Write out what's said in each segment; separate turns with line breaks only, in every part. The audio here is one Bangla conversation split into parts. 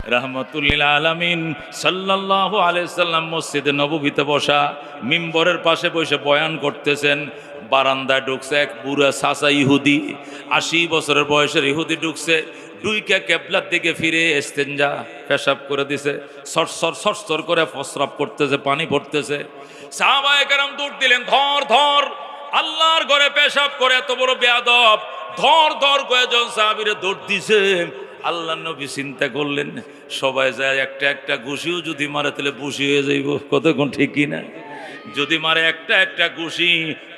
রাহমাতুল্লিল আলামিন সাল্লাল্লাহু আলাইহি সাল্লাম মসজিদে নববীতে বসা, মিম্বরের পাশে বসে বয়ান করতেছেন। বারান্দায় ঢুকছে এক বুড়া চাচা ইহুদি, 80 বছরের বয়সের ইহুদি ঢুকছে। দুইকা কেবলার দিকে ফিরে ইস্তেঞ্জা পেশাব করে দিছে, সরসর করে প্রস্রাব করতেছে, পানি পড়তেছে। সাহাবায়ে কেরাম দৌড় দিলেন, ধর ধর, আল্লাহর ঘরে পেশাব করে এত বড় বেয়াদব, ধর ধর কয়েকজন সাহাবীরা দৌড় দিছে। আল্লাহ নবী চিন্তা করলেন, সবাই যায় একটা একটা ঘুষিও যদি মারে তাহলে বুঝি হয়ে যাইব, কতক্ষণ ঠিক কিনা? যদি মারে একটা একটা ঘুষি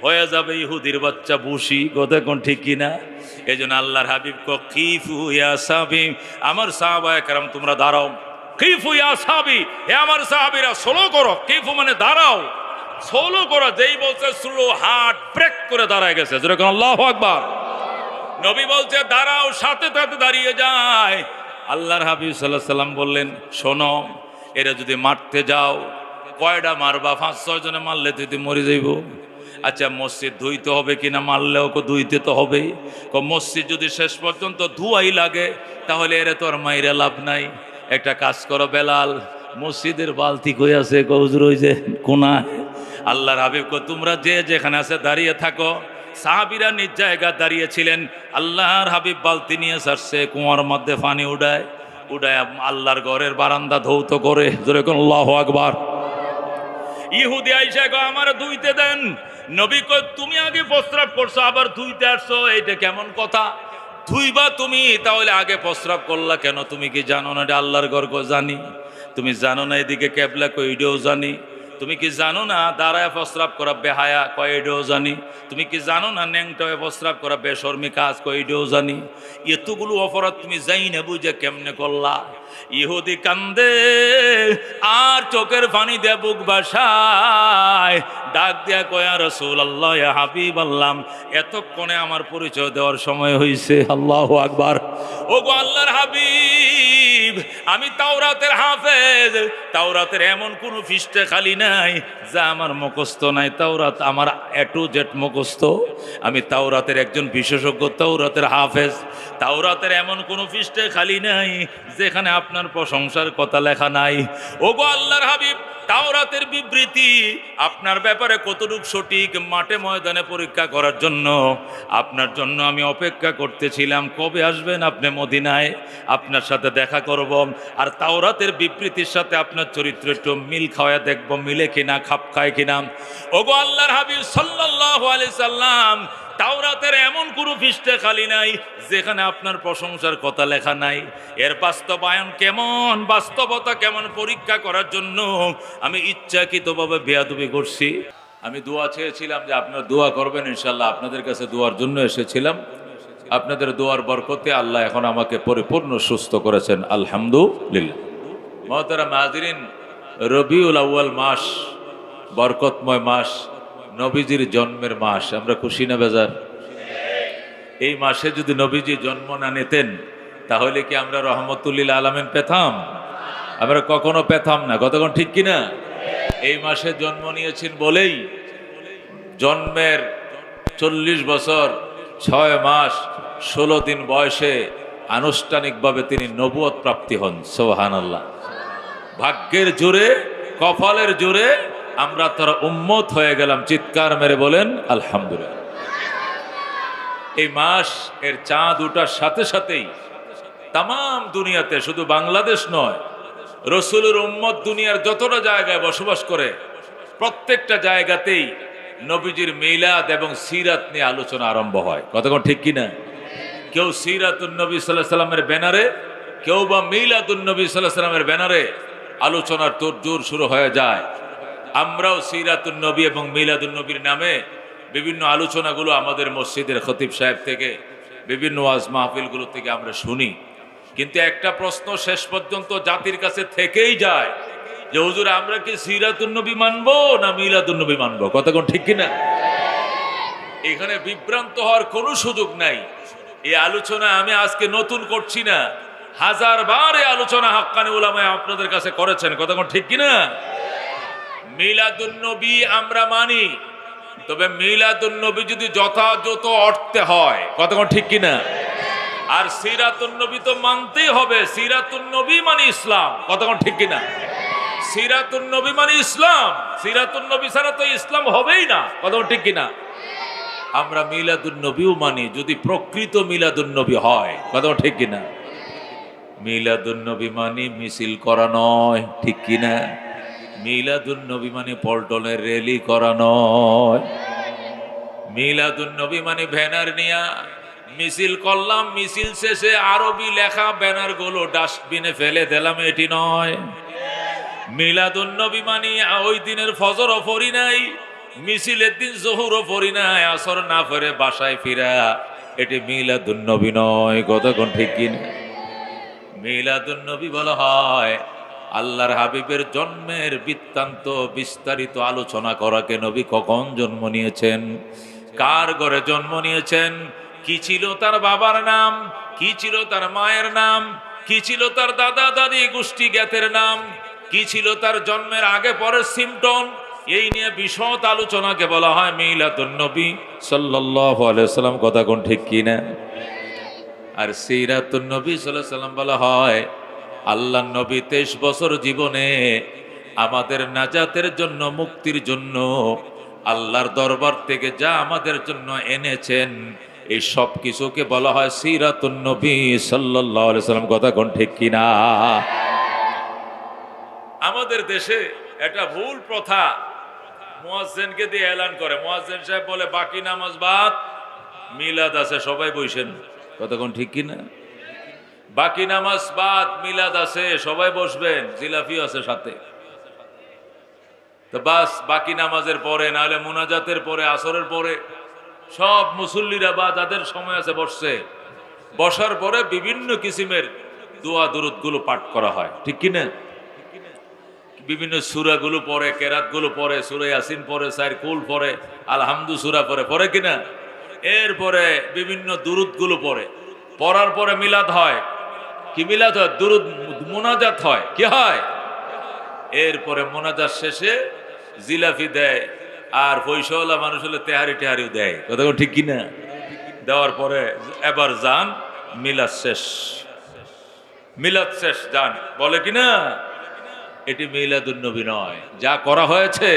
হয়ে যাবে ইহুদির বাচ্চা বুসি, কতক্ষণ ঠিক কিনা? এই জন্য আল্লাহর হাবিব কিফু ইয়া সাহাবী, আমার সাহাবায়ে কেরাম তোমরা দাঁড়াও। কিফু ইয়া সাহাবী, হে আমার সাহাবীরা স্লো করো। কিফু মানে দাঁড়াও, স্লো করো। যেই বলছে স্লো, হার্ট ব্রেক করে দাঁড়ায় গেছে, যেরকম আল্লাহু আকবার। নবী বলছে দাঁড়াও, সাথে সাথে দাঁড়িয়ে যায়। আল্লাহর হাবিব সাল্লাল্লাহু আলাইহি সাল্লাম বললেন, শোনো, এরা যদি মারতে যাও কয়টা মারবা? 5-6 জনে মারলে তুই মরে যাইব। আচ্ছা, মসজিদ ধুইতে হবে কিনা? মারলেও ধুইতে তো হবেই। মসজিদ যদি শেষ পর্যন্ত ধুয়াই লাগে তাহলে এরা তো আর মাইরা লাভ নাই। একটা কাজ করো বেলাল, মসজিদের বালতি কই আছে? হুজুর ওই যে কোনায়। আল্লাহর হাবিব তোমরা যে যেখানে আছে দাঁড়িয়ে থাকো। সাহাবীরা নিজ জায়গায় দাঁড়িয়েছিলেন। আল্লাহর হাবিব বালতি নিয়ে আসছে, কুয়ার মধ্যে পানি উড়ায় উড়ায় আল্লাহর ঘরের বারান্দা ধৌত করে, যেরকম আল্লাহু আকবার। ইহুদি আইসা কয় আমার ধুইতে দেন। নবী কয় তুমি আগে প্রস্রাব করছো আবার ধুইতে আসছো, এইটা কেমন কথা? ধুইবা তুমি, তাহলে আগে প্রস্রাব করলা কেন? তুমি কি জানো না এটা আল্লাহর ঘর? জানি। তুমি জানো না এদিকে কেবলা? কই এটাও জানি। তুমি কি জানো না দাঁড়ায় প্রস্রাব করা বেহায়া? কয় এটাও জানি। তুমি কি জানো না ন্যাংটায় প্রস্রাব করা বেশর্মী কাজ? কয় এটাও জানি। এতগুলো অপরাধ তুমি যাই না বুঝে কেমনে করলা? ইহুদি কান্দে আর চোখের পানি দিয়ে বুক ভাসায়, ডাক দিয়া কয় ইয়া রাসূলুল্লাহ, ইয়া হাবিবাল্লাহ, এতক্ষণে আমার পরিচয় দেওয়ার সময় হয়েছে। আল্লাহু আকবার। ও গো আল্লাহর হাবিব, আমি তাওরাতের হাফেজ। তাওরাতের এমন কোনো পৃষ্ঠা খালি নাই যা আমার মুখস্থ নাই। তাওরাত আমার A to Z মুখস্থ। আমি তাওরাতের একজন বিশেষজ্ঞ, তাওরাতের হাফেজ। তাওরাতের এমন কোনো পৃষ্ঠা খালি নাই যেখানে আপনার প্রশংসার কথা লেখা নাই। ও গো আল্লাহর হাবিব, তাওরাতের বিবৃতি আপনার ব্যাপারে কতটুকু সঠিক মাঠে ময়দানে পরীক্ষা করার জন্য আপনার জন্য আমি অপেক্ষা করতেছিলাম। কবে আসবেন আপনি মদিনায়? আপনার সাথে দেখা করব, আর তাওরাতের বিবৃতির সাথে আপনার চরিত্র একটু মিল খাওয়া দেখব, মিলে কিনা, খাপ খায় কিনা। ওগো আল্লাহর হাবিব সাল্লাল্লাহু আলাইহি সাল্লাম, তাওরাতের এমন কোনো পৃষ্ঠা খালি নাই যেখানে আপনার প্রশংসার কথা লেখা নাই। এর বাস্তবায়ন কেমন, বাস্তবতা কেমন পরীক্ষা করার জন্য আমি ইচ্ছাকৃতভাবে বেয়াদবি করছি। আমি দোয়া চেয়েছিলাম যে আপনারা দোয়া করবেন, ইনশাল্লাহ আপনাদের কাছে দোয়ার জন্য এসেছিলাম। আপনাদের দোয়ার বরকতে আল্লাহ এখন আমাকে পরিপূর্ণ সুস্থ করেছেন, আলহামদুলিল্লাহ। মহতারাম হাজিরিন, রবিউল আউয়াল মাস, বরকতময় মাস, নবীজির জন্মের মাস। আমরা খুশি না বেজার? এই মাসে যদি নবীজি জন্ম না নিতেন তাহলে কি আমরা রহমতুল্লিল আলামিন পেতাম? আমরা কখনো পেতাম না, কতক্ষণ ঠিক কিনা? এই মাসে জন্ম নিয়েছেন বলেই জন্মের 40 বছর 6 মাস 16 দিন বয়সে আনুষ্ঠানিকভাবে তিনি নবুয়ত প্রাপ্তি হন। সুবহানাল্লাহ। ভাগ্যের জোরে, কপালের জোরে আমরা তারা উম্মত হয়ে গেলাম। চিৎকার মেরে বলেন আলহামদুলিল্লাহ। এই মাস এর চাঁদ ওঠার সাথে সাথেই তামাম দুনিয়াতে, শুধু বাংলাদেশ নয়, রসুলের উম্মত দুনিয়ার যতটা জায়গায় বসবাস করে প্রত্যেকটা জায়গাতেই নবীজির মিলাদ এবং সিরাত নিয়ে আলোচনা আরম্ভ হয়। কতক্ষণ ঠিক কিনা? কেউ সিরাতুন নবী সাল্লাল্লাহু আলাইহি সাল্লামের ব্যানারে, কেউ বা মিলাদুন নবী সাল্লাল্লাহু আলাইহি সাল্লামের ব্যানারে আলোচনার তোড়জোড় শুরু হয়ে যায়। আমরাও সিরাতুন নবী এবং মিলাদুন নবীর নামে বিভিন্ন আলোচনাগুলো আমাদের মসজিদের খতিব সাহেব থেকে, বিভিন্ন ওয়াজ মাহফিলগুলো থেকে আমরা শুনি। কিন্তু একটা প্রশ্ন শেষ পর্যন্ত জাতির কাছে থেকেই যায় যে হুজুর আমরা কি সিরাতুন নবী মানবো না মিলাদুন নবী মানবো? কতক্ষণ ঠিক কিনা? এখানে বিভ্রান্ত হওয়ার কোনো সুযোগ নাই। এই আলোচনা আমি আজকে নতুন করছি না, 1000 বার এই আলোচনা হাক্কানি উলামায়ে আপনাদের কাছে করেছেন। কতক্ষণ ঠিক কিনা? মিলাদুন নবী আমরা মানি, তবে মিলাদুন নবী যদি যথাযথ অর্থে হয়। কতক্ষণ ঠিক কিনা? আর সিরাতুন নবী তো মানতেই হবে। সিরাতুন নবী মানে ইসলাম, কতক্ষণ ঠিক কিনা? সিরাতুন নবী মানে ইসলাম, সিরাতুন নবী ছাড়া তো ইসলাম হবেই না, কতক্ষণ ঠিক কিনা? আমরা মিলাদুন নবীও মানি, যদি প্রকৃত মিলাদুন নবী হয়, কতক্ষণ ঠিক কিনা? মিলাদুন নবী মানে মিছিল করা নয়, ঠিক কিনা? মিলাদুন নবী মানে পল্টনের র্যালি করা নয়। মিলাদুন নবী মানে ব্যানার নিয়া মিছিল করলাম, মিছিল শেষে আরবি লেখা ব্যানার গুলো ডাস্টবিনে ফেলে দিলাম, এটি নয়। মিলাদুন নবী মানে ওই দিনের ফজরও পড়ি নাই, মিছিলের দিন জোহরও পড়ি নাই, আসর না পড়ে বাসায় ফিরা, এটি মিলাদুন নবী নয়, কতক্ষণ ঠিক কিনা? মিলাদুন নবী বলা হয় আল্লাহর হাবিবের জন্মের বৃত্তান্ত বিস্তারিত আলোচনা করাকে। নবী কখন জন্ম নিয়েছেন, কার ঘরে জন্ম নিয়েছেন, কি ছিল তার বাবার নাম, কি ছিল তার মায়ের নাম, কি ছিল তার দাদা দাদি গোষ্ঠী জ্ঞাতের নাম, কি ছিল তার জন্মের আগে পরের সিমটম, এই নিয়ে বিশদ আলোচনাকে বলা হয় মিলাদুন নবী সাল্লাল্লাহু আলাইহি ওয়াসাল্লাম, কথা কোন ঠিক কিনা? আর সিরাতুন নবী সাল্লাল্লাহু আলাইহি ওয়াসাল্লাম বলা হয় আল্লাহ নবী 23 বছর জীবনে আমাদের নাজাতের জন্য, মুক্তির জন্য আল্লাহর দরবার থেকে যা আমাদের জন্য এনেছেন, এই সব কিছুকে বলা হয় সিরাতুন নবী সাল্লাল্লাহু আলাইহি ওয়াসাল্লাম, কথা কোন ঠিক কিনা? আমাদের দেশে একটা ভুল প্রথা, মুয়াজ্জিনকে দিয়ে এলান করে, মুয়াজ্জিন সাহেব বলে বাকি নামাজ বাদ, মিলাদ আছে সবাই বসেন, কথা কোন ঠিক কিনা? বাকি নামাজ বাদ, মিলাদ আছে সবাই বসবেন, জিলাফি আছে সাথে। তো বাস বাকি নামাজের পরে, নাহলে মুনাজাতের পরে, আসরের পরে সব মুসল্লিরা বা যাদের সময় আছে বসছে, বসার পরে বিভিন্ন কিসিমের দোয়া দুরুদ গুলো পাঠ করা হয়, ঠিক কিনা? বিভিন্ন সূরা গুলো পড়ে, কেরাত গুলো পড়ে, সূরা ইয়াসিন পড়ে, সাইর কুল পড়ে, আলহামদু সূরা পড়ে, পড়ে কিনা? এরপরে বিভিন্ন দুরুদ গুলো পড়ে, পড়ার পরে মিলাদ হয়। কি মিলাদ হয়? দুরুদ মুনাজাত হয়। কি হয়? এরপরে মোনাজাত শেষে জিলাফি দেয়, আর পয়সাওয়ালা মানুষ হলে তেহারি টেহারিও দেয়, কথা ঠিক কিনা? দেওয়ার পরে এবার যান, মিলাদ শেষ, মিলাদ শেষ, যান, বলে কিনা? এটি মিলাদুন নবী নয়, যা করা হয়েছে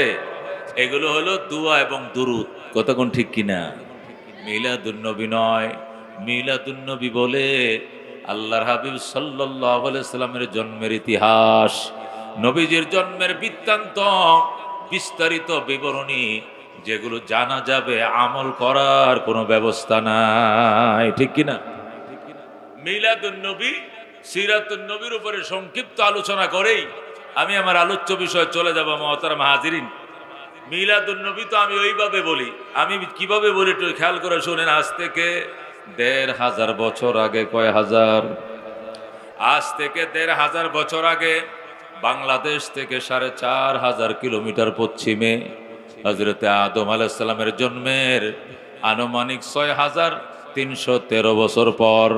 এগুলো হলো দুয়া এবং দুরুদ, কতক্ষণ ঠিক কিনা? মিলাদুন নবী নয়। মিলাদুন নবী বলে আল্লাহর হাবিব সাল্লাল্লাহু আলাইহি সাল্লামের জন্মের ইতিহাস, নবীজির জন্মের বৃত্তান্ত, বিস্তারিত বিবরণী, যেগুলো জানা যাবে, আমল করার কোনো ব্যবস্থা নাই, ঠিক কিনা? মিলাদুন নবী, সিরাতুন নবীর উপরে সংক্ষিপ্ত আলোচনা করেই আমি আমার আলোচ্য বিষয় চলে যাব। মুহতারাম হাজিরিন, মিলাদুন নবী তো আমি ওইভাবে বলি, আমি কিভাবে বলি একটু খেয়াল করে শুনেন। আজ থেকে ১৫০০ বছর আগে, কয় হাজার? আজ থেকে ১৫০০ বছর আগে বাংলাদেশ থেকে ৪৫০০ কিলোমিটার পশ্চিমে হযরতে আদম আলাইহিস সালামের জন্মের আনুমানিক ৬৩১৩ বছর পর,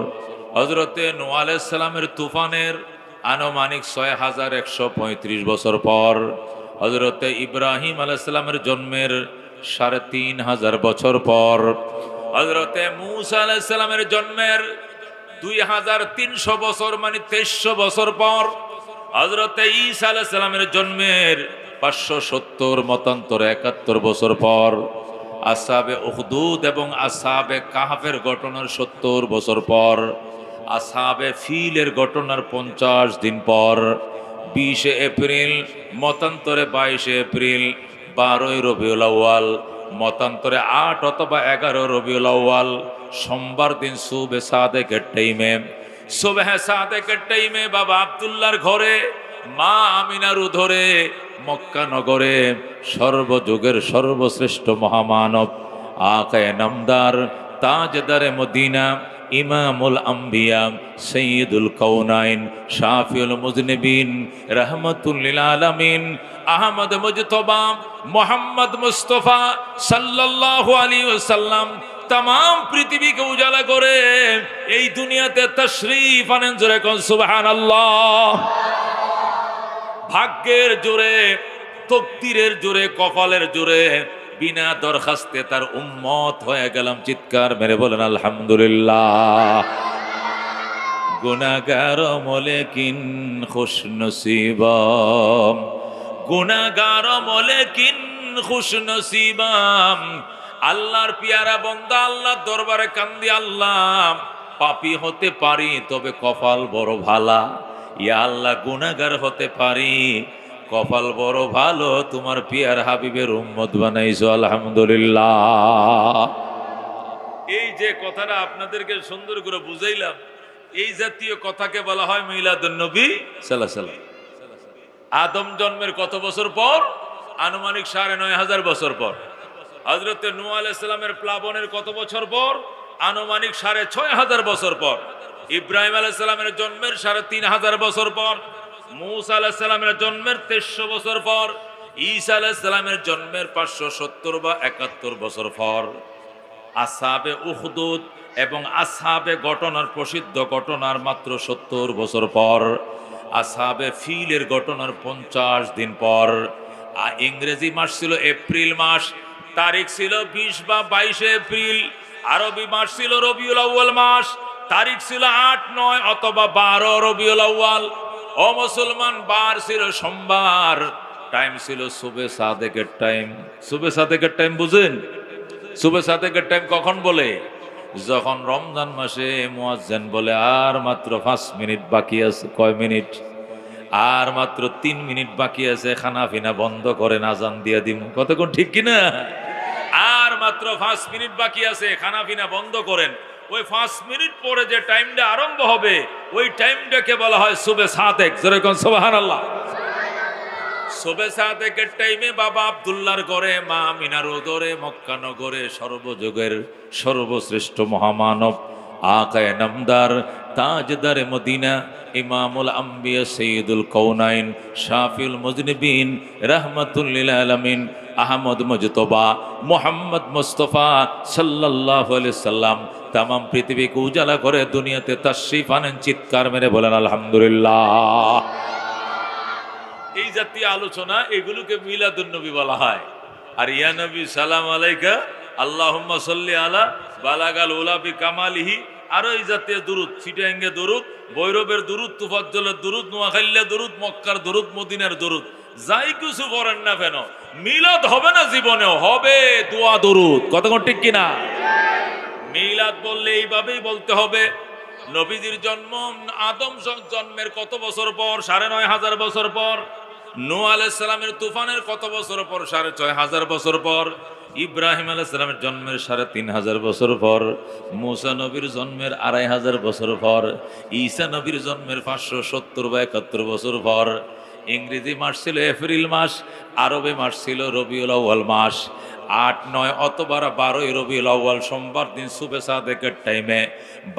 হযরতে নূহ আলাইহিস সালামের তুফানের আনুমানিক ৬১৩৫ বছর পর, হযরতে ইব্রাহিম আলাইহিস সালামের জন্মের ৩৫০০ বছর পর, হযরতে মূসা আলাইহিস সালামের জন্মের ২৩০০ বছর মানে ২৩০০ বছর পর, হযরতে ঈসা আলাইহিস সালামের জন্মের ৫৭০ মতান্তরে ৭১ বছর পর, আসহাবে উখদুদ এবং আসহাবে কাহফের ঘটনার ৭০ বছর পর, আসহাবে ফিলের ঘটনার ৫০ দিন পর, ২০ এপ্রিল মতান্তরে ২২ এপ্রিল, ১২ রবিউল আউয়াল মতান্তরে ৮ অথবা ১১ রবিউল আউয়াল, সোমবার দিন সুবহে সাদেকের টাইমে, সুবহে সাদেকের টাইমে বাবা আব্দুল্লাহর ঘরে, মা আমিনার উদরে, মক্কা নগরে সর্বযুগের সর্বশ্রেষ্ঠ মহামানব, আকায়ে নামদার, তাজদারে মদিনা, ইমামুল আম্বিয়া, সৈয়দুল কাউনাইন, শাফিউল মুজনিবিন, রাহমাতুল লিল আলামিন, আহমদ মুজতবা মুহাম্মদ মুস্তাফা সাল্লাল্লাহু আলাইহি ওয়াসাল্লাম तमाम পৃথিবীকে উজালা করে এই দুনিয়াতে তাশরীফ আনেন, জোরে কোন সুবহানাল্লাহ। ভাগ্যের জোরে, তকদিরের জোরে, কপালের জোরে বিনা দরখাস্তে তার উম্মত হয়ে গেলাম, চিৎকার মেরে বলেন আলহামদুলিল্লাহ। গুনাহগার মলেকিন খুশনসিবাম, গুনাহগার মলেকিন খুশনসিবাম। আল্লাহর পিয়ারা বান্দা আল্লাহর দরবারে কান্দি, আল্লাহ পাপী হতে পারি তবে কপাল বড় ভালা। ইয়া আল্লাহ গুনাহগার হতে পারি, কপাল বড় ভালো, তোমার পিয়ার হাবিবের উম্মত বানাইছো, আলহামদুলিল্লাহ। এই যে কথাটা আপনাদেরকে সুন্দর করে বুঝাইলাম, এই জাতীয় কথাকে বলা হয় মিলাদুন নবী সাল্লাল্লাহু আলাইহি ওয়াসাল্লাম। আদম জন্মের কত বছর পর? আনুমানিক ৯,৫০০ বছর পর। হযরত নূহ আলাইহিস সালামের প্লাবনের কত বছর পর? আনুমানিক ৬,৫০০ বছর পর। ইব্রাহিম আলাইহিস সালামের জন্মের ৩,৫০০ বছর পর। মূসা আলাইহিস সালামের জন্মের ৩৩০০ বছর পর। ঈসা আলাইহিস সালামের জন্মের ৫৭০ বা ৭১ বছর পর। আসহাবে উখদুদ এবং আসহাবে ঘটনার প্রসিদ্ধ ঘটনার মাত্র ৭০ বছর পর। আসহাবে ফিলের ঘটনার ৫০ দিন পর। ইংরেজি মাস ছিল এপ্রিল মাস, তারিখ ছিল ২০ বা ২২ এপ্রিল। আরবি মাস ছিল রবিউল আউয়াল মাস, তারিখ ছিল ৮, ৯ অথবা ১২ রবিউল আউয়াল। ও মুসলমান, বার ছিল সোমবার, টাইম ছিল সুবে সাদেকের টাইম। সুবে সাদেকের টাইম বুঝেন? সুবে সাদেকের টাইম কখন বলে? যখন রমজান মাসে মুয়াজ্জিন বলে আর মাত্র ৫ মিনিট বাকি আছে। কয় মিনিট? আর মাত্র ৩ মিনিট বাকি আছে, খানা পিনা বন্ধ করেন, আজান দিয়ে দিন। কতক্ষণ, ঠিক কিনা? আর মাত্র ৫ মিনিট বাকি আছে, খানা পিনা বন্ধ করেন। ওই ৫ মিনিট পরে যে টাইমটা আরম্ভ হবে, ওই টাইমটাকে বলা হয় সুবে সাদেক। যেরকম সুবহানাল্লাহ। সুবে সাদেকের টাইমে বাবা আব্দুল্লাহর ঘরে, মা আমিনার উদরে, মক্কা নগরে সর্বযুগের সর্বশ্রেষ্ঠ মহামানব, আকায়ে নামদার, তাজদারে মদিনা, ইমামুল আম্বিয়া, সৈয়দুল কৌনাইন, শাফিউল মুজনিবিন, রাহমাতুল লিল আলামিন, আহমদ মুজতবা, মুহাম্মদ মুস্তাফা সাল্লাল্লাহু আলাইহি সাল্লাম তামাম পৃথিবীকে উজালা করে দুনিয়াতে তাশরীফ আনেন। চিৎকার মেরে বলেন আলহামদুলিল্লাহ। এই জাতীয় আলোচনা, এগুলোকে মিলাদুন নবী বলা হয়। আর ইয়া নবী সালাম আলাইকা আল্লাহুম্মা সাল্লি আলা বালাগাল উলা বিকামালিহি, আরো এই জাতীয় দুরুদ, চিটাঙ্গে দুরুদ, ভৈরবের দুরুদ, তুফাজ্জলের দুরুদ, নোয়াখালীর দুরুদ, মক্কার দুরুদ, মদিনার দুরুদ, যাই কিছু করেন না কেন, মিলাদ হবে না জীবনেও, হবে দোয়া দুরুদ। কতক্ষণ, ঠিক কিনা? মিলাদ বললে এইভাবেই বলতে হবে। নবীজির জন্ম আদম জন্মের কত বছর পর? ৯,৫০০ বছর পর। নূহ আলাইহিস সালামের তুফানের কত বছর পর? ৬,৫০০ বছর পর। ইব্রাহিম আলাইহিস সালামের জন্মের ৩,৫০০ বছর পর। মূসা নবীর জন্মের ২৫০০ বছর পর। ঈসা নবীর জন্মের ৫৭০ বা ৭১ বছর পর। ইংরেজি মাস ছিল এপ্রিল মাস, আরবি মাস ছিল রবিউল আউয়াল মাস। ৮, ৯ অথবা ১২ রবিউল আউয়াল সোমবার দিন সুবে সাদেকের টাইমে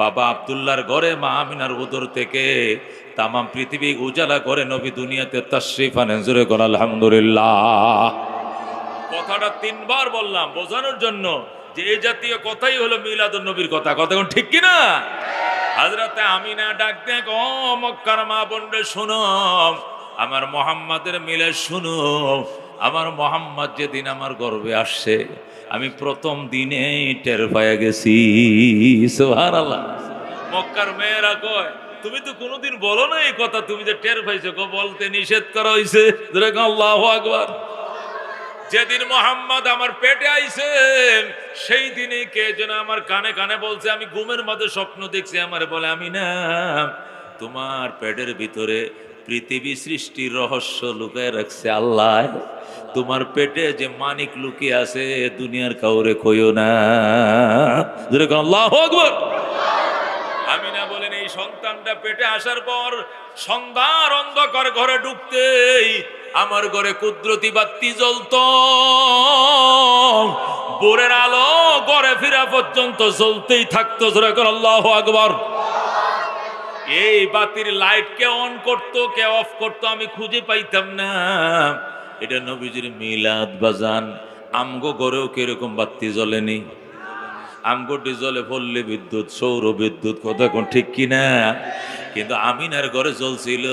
বাবা আব্দুল্লাহর ঘরে, মা আমিনার উদর থেকে তামাম পৃথিবী উজালা করে নবী দুনিয়াতে তাশরীফ আনেন। জোরে কোন আলহামদুলিল্লাহ। কথাটা ৩ বার বললাম বোঝানোর জন্য যে এই জাতীয় কথাই হলো মিলাদুন নবীর কথা। কতক্ষণ, ঠিক কিনা? হযরতে আমিনা ডাক দেখ, ও মক্কার মা বোনরা শুনো, আমার মোহাম্মদের মিলাদ শুনো। আমার মোহাম্মদ যেদিন আমার গর্ভে আসছে, আমি প্রথম দিনেই টের পাইয়া গেছি। সুবহানাল্লাহ। মক্কার মেয়েরা কয়, তুমি তো কোনোদিন বলো না এই কথা, তুমি যে টের পাইছো। বলতে নিষেধ করা হয়েছে। আল্লাহু আকবার। যেদিন মোহাম্মদ আমার পেটে আইছেন, সেই দিনে কে যেন আমার কানে কানে বলছে, আমি ঘুমের মধ্যে স্বপ্ন দেখছি। আমারে বলে, আমি না, তোমার পেটের ভিতরে পৃথিবী সৃষ্টির রহস্য লুকায় রাখছে আল্লাহ। তোমার পেটে যে মানিক লুকিয়ে আছে, দুনিয়ার কাউরে কইও না। আল্লাহু আকবার। আমিনা বলেন, এই সন্তানটা পেটে আসার পর সন্ধ্যার অন্ধকার ঘরে ঢুকতেই আমার ঘরে কুদরতি বাতি জ্বলতো। ভোরের আলো ঘরে ফিরা পর্যন্ত জ্বলতেই থাকতো। আল্লাহু আকবার। এই বাতির লাইট কে অন করতো, কে অফ করতো, আমি খুঁজে পাইতাম না। এটা নবীজির মিলাদ বাজান। আমগো ঘরেও কিরকম বাতি জ্বলেনি? আমগো ডিজলে পড়লে বিদ্যুৎ, সৌর বিদ্যুৎ। কথা কোন, ঠিক কিনা? কিন্তু আমিনার ঘরে জ্বলছিল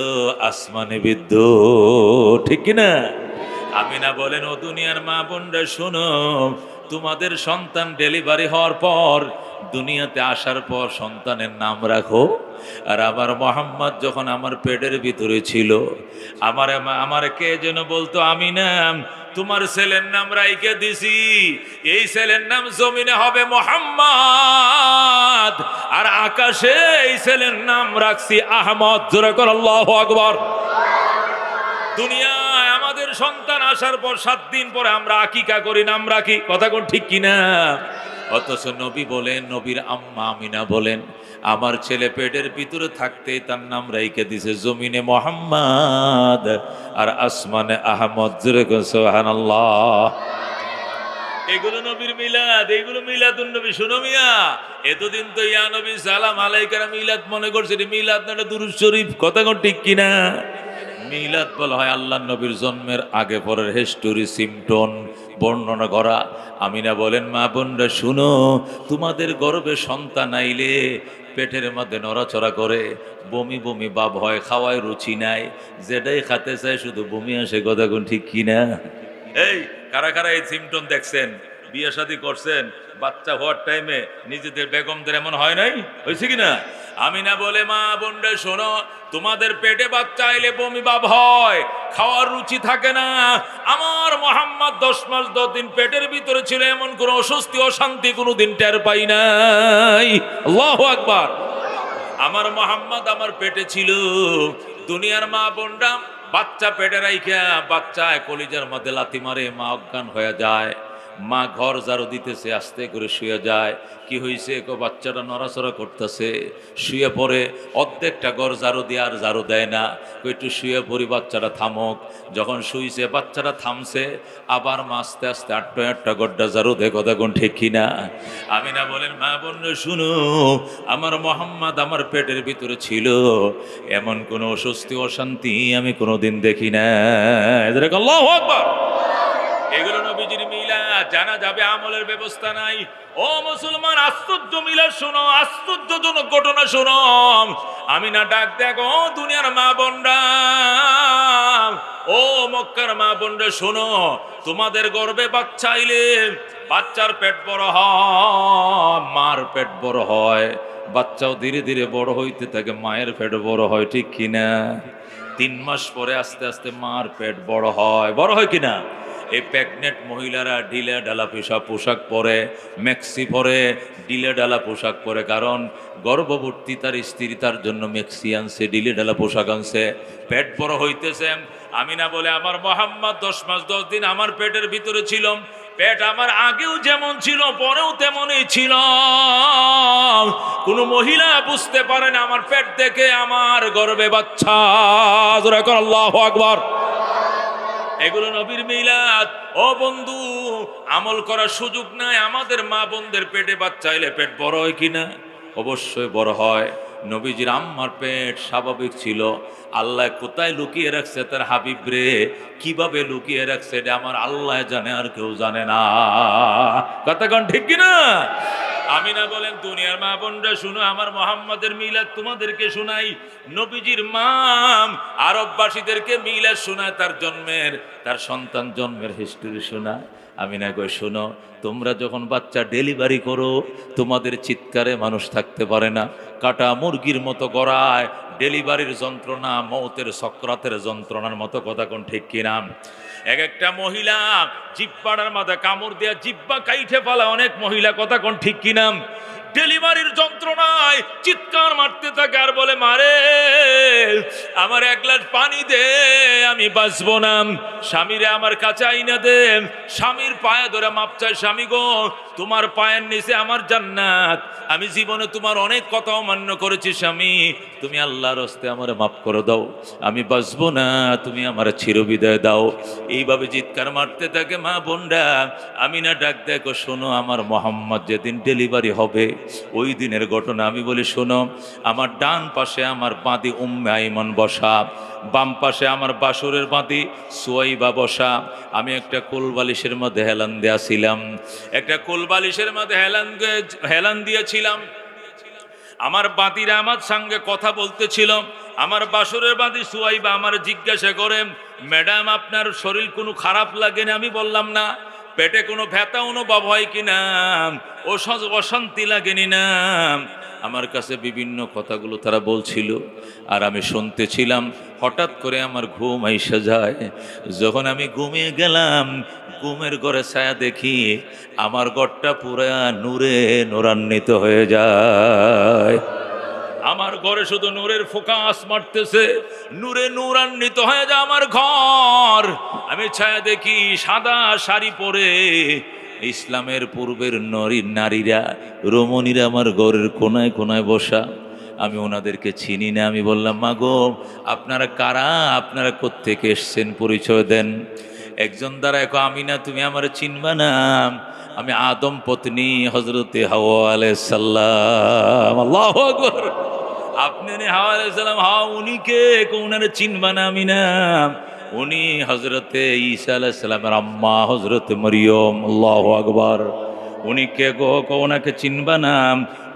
আসমানে বিদ্যুৎ। ঠিক কিনা? আমিনা বলেন, ও দুনিয়ার মা বোনরা শোনো, তোমাদের সন্তান ডেলিভারি হওয়ার পর, দুনিয়াতে আসার পর সন্তানের নাম রাখো। আর আমার মোহাম্মদ যখন আমার পেটের ভিতরে ছিল, আমার কে যেন বলতো, আমিনা তোমার ছেলের নাম রাইকে দিছি, এই ছেলের নাম জমিনে হবে মোহাম্মদ, আর আকাশে এই ছেলের নাম রাখছি আহমদ। জোরে কর আল্লাহু আকবার। দুনিয়ায় আমাদের সন্তান আসার পর 7 দিন পরে আমরা আকিকা করি, নাম রাখি, কথা কোন ঠিক কিনা? অথচ নবী বলেন, নবীর আম্মা আমিনা বলেন, আমার ছেলে পেটের ভিতরে থাকতে তার নাম রাইকে দিছে জমিনে মোহাম্মদ আর আসমানে আহমদ। জোরে কর সুবহানাল্লাহ। এগুলো নবীর মিলাদ, এগুলো মিলাদুন নবী। শুনো মিয়া, এতদিন তো ইয়া নবী সালাম আলাইকা মিলাদ মনে করছে, মিলাদ না দুরূদ শরীফ, কথা কোন ঠিক কিনা? মিলাদ বলা হয় আল্লাহ নবীর জন্মের আগে পরের হিস্টোরি, সিমটন বর্ণনা করা। আমিনা বলেন, মা বোনরা শুনো, তোমাদের গর্ভে সন্তান আইলে পেটের মধ্যে নড়াচড়া করে, বমি বমি ভাব হয়, খাওয়ায় রুচি নাই, যেটাই খেতে চায় শুধু বমি আসে, কথা কোন ঠিক কিনা? এই কারা কারা এই সিমটন দেখছেন? বিয়ে শাদী করছেন, বাচ্চা হওয়ার টাইমে নিজেদের বেগমদের এমন হয় নাই? হয়েছে কিনা? আমিনা বলে, মা বোনরা শোনো, তোমাদের পেটে বাচ্চা আইলে বমি ভাব হয়, খাওয়ার রুচি থাকে না। আমার মোহাম্মদ 10 মাস 10 দিন পেটের ভিতরে ছিল, এমন কোন অস্বস্তি অশান্তি কোনোদিন টের পাই নাই। আল্লাহু আকবার। আমার মোহাম্মদ আমার পেটে ছিল। দুনিয়ার মা বোনরা বাচ্চা পেটে রাইখা বাচ্চায় কলিজার মধ্যে লাথি মারে, মা অজ্ঞান হয়ে যায়। মা ঘর ঝাড়ু দিতেছে, আস্তে করে শুয়ে যায়। কি হয়েছে? বাচ্চাটা নড়াচড়া করতেছে, শুয়ে পড়ে। অর্ধেকটা ঘর ঝাড়ু দিয়ে আর ঝাড়ু দেয় না, একটু শুয়ে পড়ি, বাচ্চাটা থামক। যখন শুইছে, বাচ্চাটা থামছে, আবার মা আস্তে আস্তে আটটা গড্ডা ঝাড়ু দেয়, কথা কোন ঠিক কিনা? আমিনা বলেন, মা বোন শুনো, আমার মোহাম্মদ আমার পেটের ভিতরে ছিল, এমন কোন অস্বস্তি অশান্তি আমি কোনোদিন দেখি না। আল্লাহু আকবার। এগুলো নবীজির মিলাদ, জানা যাবে আমলের ব্যবস্থা নাই। ও মুসলমান, আশ্চর্য মিলাদ শোনো, আশ্চর্যজনক ঘটনা শোনো। আমিনা ডাক দেখো, দুনিয়ার মা বোনরা, ও মক্কার মা বোনরা শোনো, তোমাদের গর্ভে বাচ্চা আইলে বাচ্চার পেট বড় হয়, মার পেট বড় হয়, বাচ্চাও ধীরে ধীরে বড় হইতে থাকে, মায়ের পেট বড় হয়, ঠিক কিনা? 3 মাস পরে আস্তে আস্তে মার পেট বড় হয়, বড় হয় কিনা? এই প্রেগনেন্ট মহিলারা ঢিলে ঢালা পোশাক পরে, মেক্সি পরে, ঢিলে ঢালা পোশাক পরে, কারণ গর্ভবতী তার স্ত্রী তার জন্য মেক্সি আনছে, ঢিলে ঢালা পোশাক আনছে, পেট বড় হইতেছে। আমিনা বলে, আমার মোহাম্মদ 10 মাস 10 দিন আমার পেটের ভিতরে ছিল, পেট আমার আগেও যেমন ছিল পরেও তেমনই ছিল। কোন মহিলা বুঝতে পারে না আমার পেট দেখে আমার গর্ভে বাচ্চা। জোরে কর আল্লাহু আকবার। এগুলো নবীর মিলাদ। ও বন্ধু, আমল করার সুযোগ নাই। আমাদের মা বোনদের পেটে বাচ্চা এলে পেট বড় হয় কিনা? অবশ্যই বড় হয়। নবীজির আম্মার পেট স্বাভাবিক ছিল, আল্লাহ কোথায় লুকিয়ে রাখছে তার হাবিব রে, কিভাবে লুকিয়ে রাখছে এটা আমার আল্লাহ জানে, আর কেউ জানে না। কথা কোন ঠিক কিনা? আমিনা বলেন, দুনিয়ার মা বোনরা শুনো, আমার মোহাম্মদের মিলাদ তোমাদেরকে শোনাই। নবীজির মা আরববাসীদেরকে মিলাদ শোনায়, তার জন্মের, তার সন্তান জন্মের হিস্টোরি শোনায়। আমিনা কই, শোনো, তোমরা যখন বাচ্চা ডেলিভারি করো, তোমাদের চিৎকারে মানুষ থাকতে পারে না, কাটা মুরগির মতো গড়ায়, ডেলিভারির যন্ত্রণা মৌতের সক্রাতের যন্ত্রণার মতো, কথা কোন ঠিক কিনা? এক একটা মহিলা জিব্বাটার মাথা কামড় দেয়া জিব্বা কাইঠে ফেলা অনেক মহিলা, কথা কোন ঠিক কিনা? ডেলিভারির যন্ত্রণায় চিৎকার মারতে থাকে আর বলে, মারে আমার 1 গ্লাস পানি দে, আমি বাঁচবো না। স্বামীরে আমার কাছে আইনা দে, স্বামীর পায়ে ধরে মাপ চায়, স্বামী গো তোমার পায়ের নিচে আমার জান্নাত, আমি জীবনে তোমার অনেক কথা অমান্য করেছি, স্বামী তুমি আল্লাহর হস্তে আমারে মাফ করে দাও, আমি বাঁচবো না, তুমি আমার চিরবিদায় দাও। এইভাবে চিৎকার মারতে থাকে মা বোনরা। আমিনা ডাক দেখো, শোনো, আমার মোহাম্মদ যেদিন ডেলিভারি হবে ওই দিনের ঘটনা আমি বলি, শোনো, আমার ডান পাশে আমার বাঁধি উম্মে আইমান বসা, বাম পাশে আমার বাসুরের বাঁধি সুয়াইবা বসা। আমি একটা কোলবালিশের মধ্যে হেলান দিয়েছিলাম, একটা কোলবালিশের মধ্যে হেলান দিয়েছিলাম। আমার বাঁধিরা আমার সঙ্গে কথা বলতেছিল। আমার বাসুরের বাঁধি সুয়াইবা আমার জিজ্ঞাসা করে, ম্যাডাম আপনার শরীর কোনো খারাপ লাগে না? আমি বললাম না। পেটে কোনো ব্যথা অনুভব হয় কিনা, অশান্তি লাগেনি না। আমার কাছে বিভিন্ন কথাগুলো তারা বলছিল আর আমি শুনতেছিলাম। হঠাৎ করে আমার ঘুম আইসা যায়। যখন আমি ঘুমিয়ে গেলাম, ঘুমের ঘরে ছায়া দেখি আমার ঘরটা পুরা নূরে নূরান্বিত হয়ে যায়। আমার ঘরে শুধু নূরের ফোকাস মারতেছে, নূরে নূরান্বিত হয়ে যায় আমার ঘর। আমি ছায়া দেখি সাদা শাড়ি পরে ইসলামের পূর্বের নারীরা, রমণীরা আমার ঘরের কোনায় কোনায় বসা। আমি ওনাদেরকে চিনি না। আমি বললাম, মা গো, আপনারা কারা? আপনারা কোত্থেকে এসছেন? পরিচয় দেন। একজন দ্বারা এক, আমিনা তুমি আমার চিনবা না? আমি আদম পত্নী হজরতে হাওয়া আলাইহিস সালাম। আল্লাহু আকবার। আপনি হাওয়া আলাইহিস সালাম? হ্যাঁ। উনি কে? ওনারে চিনবা না? আমি না, উনি হজরতে ঈসা আলাইহিস সালামের আম্মা হজরতে মরিয়ম। আল্লাহু আকবার। উনি কে গো? ওনাকে চিনবা না?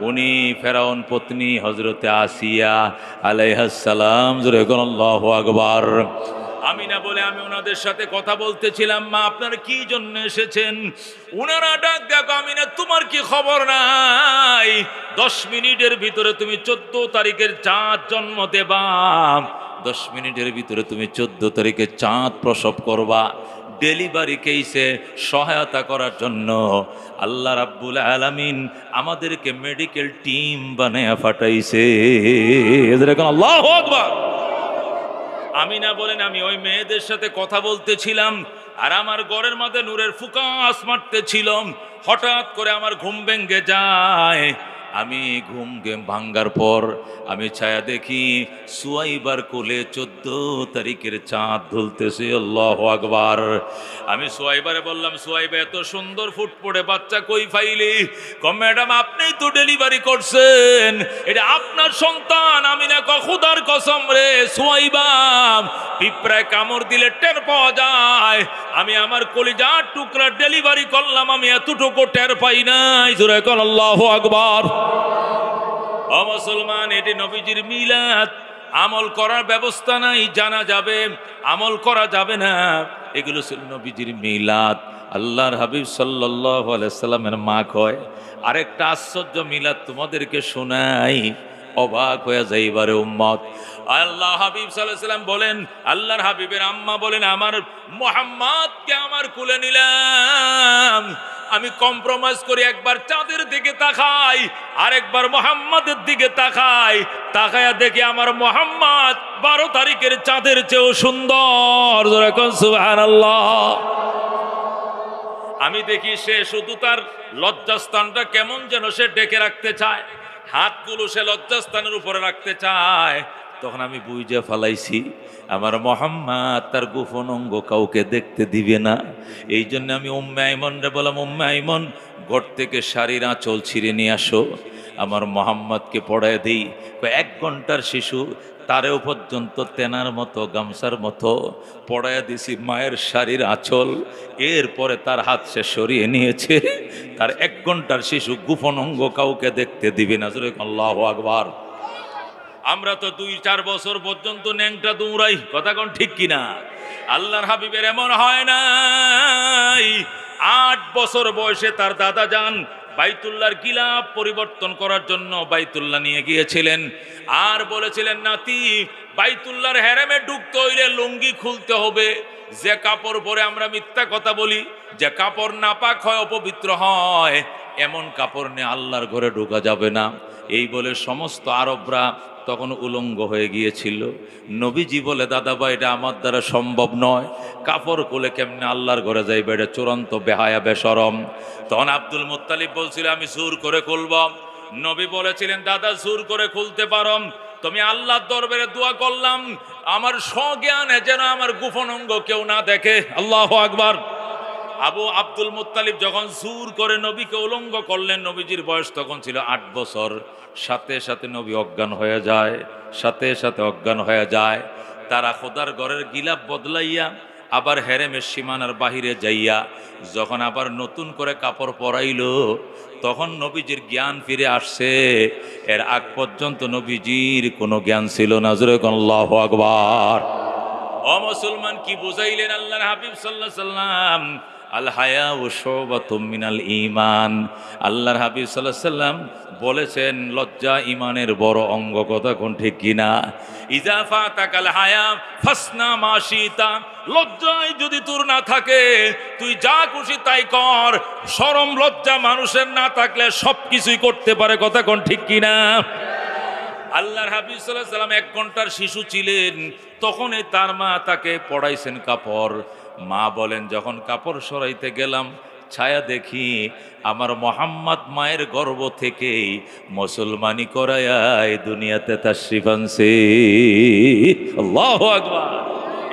উনি ফেরাউন পত্নী হজরতে আসিয়া আলাইহিস সালাম। জোরে বলুন আল্লাহু আকবার। আমি না বলে আমি ওনাদের সাথে কথা বলতেছিলাম। মা, আপনারা কি জন্য এসেছেন? ওনারা ডাক দেখো, আমি না, তোমার কি খবর নাই? 10 মিনিটের ভিতরে তুমি 14 তারিখের চাঁদ জন্ম দেবা। 10 মিনিটের ভিতরে তুমি 14 তারিখে চাঁদ প্রসব করবা। ডেলিভারি কেসে সহায়তা করার জন্য আল্লাহ রাব্বুল আলামিন আমাদেরকে মেডিকেল টিম বানায়া পাঠাইছে। আল্লাহু আকবার। আমি না বলেন আমি ওই মেয়েদের সাথে কথা বলতেছিলাম আর আমার ঘরের মধ্যে নূরের ফুকাস মারতেছিল। হঠাৎ করে আমার ঘুম ভেঙে যায়। আমি ঘুম ভাঙ্গার পর আমি ছায়া দেখি সুয়াইবার কোলে 14 তারিখের চাঁদ ধুলতেছে। আল্লাহু আকবার। আমি সুয়াইবারে বললাম, সুয়াইবা, এত সুন্দর ফুটফুটে বাচ্চা কই পাইলি? কম, ম্যাডাম, আপনিই তো ডেলিভারি করছেন, এটা আপনার সন্তান। আমি না, খোদার কসম রে সুয়াইবা, পিঁপড়ায় কামড় দিলে টের পাওয়া যায়। আমি আমার কলিজার টুকরা ডেলিভারি করলাম, আমি এতটুকু টের পাই নাই। জোরে বল আল্লাহু আকবার। ও মুসলমান, এটি নবীজির মিলাদ। আমল করার ব্যবস্থা নাই, জানা যাবে, আমল করা যাবে না। এগুলো ছিল নবীজির মিলাদ। আল্লাহর হাবিব সাল্লাল্লাহু আলাইহি সাল্লামের মা কয়, আরেকটা আশ্চর্য মিলাদ তোমাদেরকে শোনাই, অবাক হয়ে যাইবারে উম্মত। আল্লাহ হাবিব সাল্লাল্লাহু আলাইহি সাল্লাম বলেন, আল্লাহর হাবিবের আম্মা বলেন, আমার মুহাম্মদকে আমার কুলে নিলাম। আমি কম্প্রোমাইজ করি, একবার চাঁদের দিকে তাকাই, আরেকবার মুহাম্মাদের দিকে তাকাই। তাকায়া দেখি আমার মুহাম্মদ 12 তারিখের চাঁদের চেয়েও সুন্দর। জোরে কোন সুবহানাল্লাহ। আমি দেখি সে শুধু তার লজ্জাস্থানটা কেমন যেন সে ডেকে রাখতে চায়, হাতগুলো সে লজ্জাস্থানের উপরে রাখতে চায়। তখন আমি বুঝে ফেলাইছি আমার মুহাম্মদ তার গোপন অঙ্গ কাউকে দেখতে দিবে না। এই জন্য আমি উম্মে আইমন রে বললাম, উম্মে আইমন, ঘর থেকে শাড়ির আঁচল ছিঁড়ে নিয়ে আসো, আমার মুহাম্মদকে পড়ায় দিই। 1 ঘন্টার শিশু, তারেও পর্যন্ত তেনার মতো গামছার মতো পড়ায় দিছি মায়ের শাড়ির আঁচল। এরপরে তার হাত সে সরিয়ে নিয়েছে। তার 1 ঘন্টার শিশু গোপন অঙ্গ কাউকে দেখতে দিবে না। আল্লাহু আকবার। আমরা তো 2-4 বছর পর্যন্ত ন্যাংটা দৌড়াই, কথা কোন ঠিক কিনা? আল্লাহর হাবিবের এমন হয় নাই। 8 বছর বয়সে তার দাদা যান বাইতুল্লাহর গিলাফ পরিবর্তন করার জন্য বাইতুল্লাহ নিয়ে গিয়েছিলেন আর বলেছিলেন, নাতি, বাইতুল্লাহর হেরেমে ঢুকতে হইলে লুঙ্গি খুলতে হবে। যে কাপড় পরে আমরা মিথ্যা কথা বলি, যে কাপড় নাপাক হয়, অপবিত্র হয়, এমন কাপড় নিয়ে আল্লাহর ঘরে ঢোকা যাবে না। এই বলে সমস্ত আরবরা তখন উলঙ্গ হয়ে গিয়েছিল। নবীজি বলে, দাদা ভাই, এটা আমার দ্বারা সম্ভব নয়, কাপড় খুলে কেমনে আল্লাহর ঘরে যাইবে, এটা চূড়ান্ত বেহায়া বেশরম। তখন আব্দুল মুত্তালিব বলছিল, আমি জোর করে খুলব। নবী বলেছিলেন, দাদা, জোর করে খুলতে পারো, তুমি আল্লাহর দরবারে দোয়া করলাম আমার স্বজ্ঞানে যেন আমার গোপন অঙ্গ কেউ না দেখে। আল্লাহু আকবার। আব্দুল মুত্তালিব যখন জোর করে নবীকে উলঙ্গ করলেন, নবীজির বয়স তখন ছিল 8 বছর। সাথে সাথে নবী অজ্ঞান হয়ে যায়, সাথে সাথে অজ্ঞান হয়ে যায়। তারা খোদার ঘরের গিলাফ বদলাইয়া আবার হেরেমের সীমানার বাহিরে যাইয়া যখন আবার নতুন করে কাপড় পরাইল, তখন নবীজির জ্ঞান ফিরে আসছে। এর আগ পর্যন্ত নবীজির কোনো জ্ঞান ছিল না। জোরে কোন আল্লাহু আকবার। ও মুসলমান, কি বুঝাইলেন আল্লাহর হাবিব সাল্লাল্লাহু আলাইহি সাল্লাম? আল হায়াউ শুবাতুম মিনাল ঈমান। আল্লাহর হাবিব সাল্লাল্লাহু আলাইহি সাল্লাম বলেছেন লজ্জা ঈমানের বড় অঙ্গ। কথা কোন ঠিক কিনা? ইযা ফাতাকাল হায়া ফাসনা মা শিতা। লজ্জায় যদি তোর না থাকে তুই যা খুশি তাই কর। শরম লজ্জা মানুষের না থাকলে সবকিছুই করতে পারে। কথা কোন ঠিক কিনা? আল্লাহর হাবিব সাল্লাল্লাহু আলাইহি সাল্লাম 1 ঘন্টার শিশু ছিলেন, তখনই তার মা তাকে পড়াইছেন কাপড়। মা বলেন যখন কাপড় সরাইতে গেলাম ছায়া দেখি আমার মোহাম্মদ মায়ের গর্ভ থেকেই মুসলমানি করায় দুনিয়াতে তাশরিফ আনছে। আল্লাহু আকবার।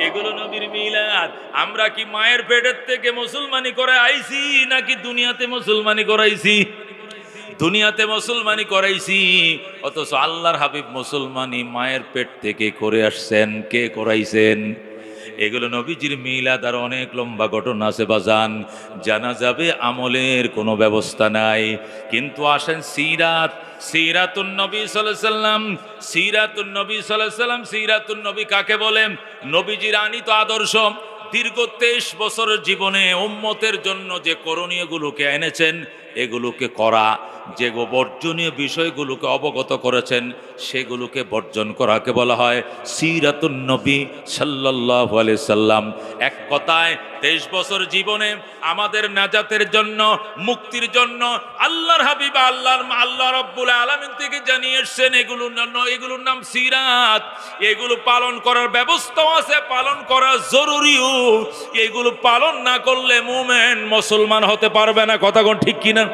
এগুলো নবীর মিলাদ। আমরা কি মায়ের পেটের থেকে মুসলমানি করে আইছি নাকি দুনিয়াতে মুসলমানি করাইছি? দুনিয়াতে মুসলমানি করাইছি, অথচ আল্লাহর হাবিব মুসলমানি মায়ের পেট থেকে করে আসছেন। কে করাইছেন? এগুলো নবীজির মিলাদ। আর অনেক লম্বা ঘটনা আছে বাজান, জানা যাবে, আমলের কোনো ব্যবস্থা নাই। কিন্তু আসেন সিরাত, সিরাতুন নবী সাল্লাল্লাহু আলাইহি সাল্লাম। সিরাতুন নবী সাল্লাল্লাহু আলাইহি সাল্লাম, সিরাতুন নবী কাকে বলেন? নবীজির আনিত আদর্শ। দীর্ঘ 23 বছরের জীবনে উম্মতের জন্য যে করণীয়গুলোকে এনেছেন এগুলোকে করা, যে বর্জনীয় বিষয়গুলোকে অবগত করেছেন সেগুলোকে বর্জন করাকে বলা হয় সিরাতুন নবী সাল্লাল্লাহু আলাইহি সাল্লাম। এক কথায় 23 বছর জীবনে আমাদের নাজাতের জন্য, মুক্তির জন্য আল্লাহর হাবিব আল্লাহ রাব্বুল আলামিন থেকে জানিয়ে এসেছেন এগুলোর নাম সিরাত। এগুলো পালন করার ব্যবস্থাও আছে, পালন করা জরুরিও। এগুলো পালন না করলে মুমিন মুসলমান হতে পারবে না। কথা কোন ঠিক কিনা?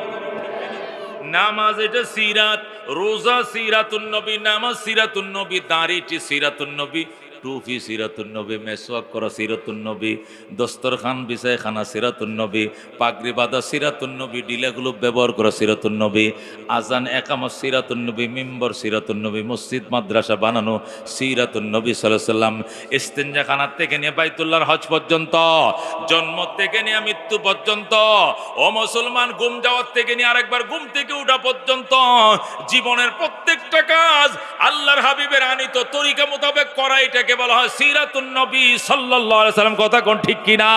নামাজ এটা সিরাত, রোজা সিরাতুন নবী, নামাজ সিরাতুন নবী, দাড়িটি সিরাতুন নবী, টুপি সিরাতুন নবী, মেসওয়াক করা সিরাতুন নবী, দস্তরখান বিছায় খানা সিরাতুন নবী, পাগড়ি বাঁধা সিরাতুন নবী, ডিলাগুলো ব্যবহার করা সিরাতুন নবী, আজান একামত সিরাতুন নবী, মিম্বর সিরাতুন নবী, মসজিদ মাদ্রাসা বানানো সিরাতুন নবী সাল্লাল্লাহু আলাইহি সাল্লাম। ইস্তেঞ্জাখানার থেকে নিয়ে বাইতুল্লাহর হজ পর্যন্ত, জন্ম থেকে নিয়ে মৃত্যু পর্যন্ত, ও মুসলমান ঘুম যাওয়ার থেকে নিয়ে আরেকবার ঘুম থেকে ওঠা পর্যন্ত জীবনের প্রত্যেকটা কাজ আল্লাহর হাবিবের আনিত তরিকা মোতাবেক করা, এটাকে বলা হয় সিরাতুন নবী সাল্লাল্লাহু আলাইহি সাল্লাম। কথা কোন ঠিক কিনা?